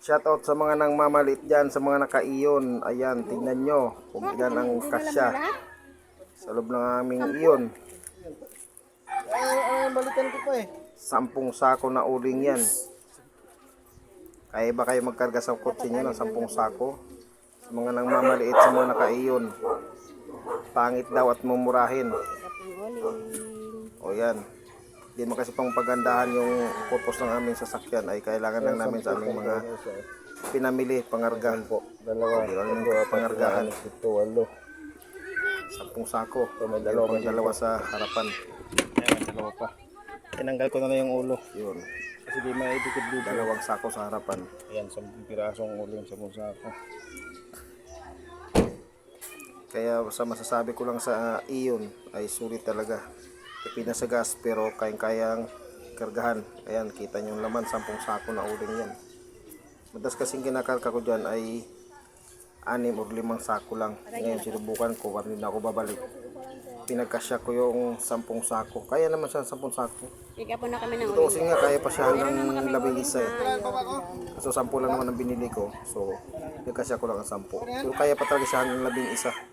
Shoutout sa mga nang mamalit dyan, sa mga naka-iyon. Ayan, tingnan nyo kung ilan ang kasya sa loob ng aming iyon. Balikan ko pa eh. 10 sako na uling yan. Kaya ba kayo magkarga sa kotse nyo ng 10 sako? Sa mga nang mamaliit, sa mga naka-iyon. Pangit daw at mumurahin. O yan. Hindi mo kasi pang pagandahan yung purpose ng aming sasakyan ay kailangan lang namin sa aming mga pinamili, pangarga. Dalawa. Pangargahan. Ito, 8. 10 sako. May dalawa sa harapan. Ayan, dalawa pa. Tinanggal ko na lang yung ulo. Yun. Kasi di maidikit dito. 2 sako sa harapan. Ayan, 10 pirasong ulo yung 10 sako. Kaya sa masasabi ko lang sa iyon ay sulit talaga. Pipina sa gas pero kayang-kayang kargahan. Ayan, kita nyo laman 10 sako na uling yan. Madas kasing kinakarga ko dyan ay 6 o 5 sako lang. Ngayon sinubukan ko, hindi na ako babalik. Pinagkasya ko yung 10 sako. Kaya naman siya 10 sako. Bigyan po na kami ng Ito kasi nga kaya pa siya hanggang 11 eh. So 10 lang naman ang binili ko. So nagkasya ko lang ang 10. So kaya pa talaga siya hanggang 11.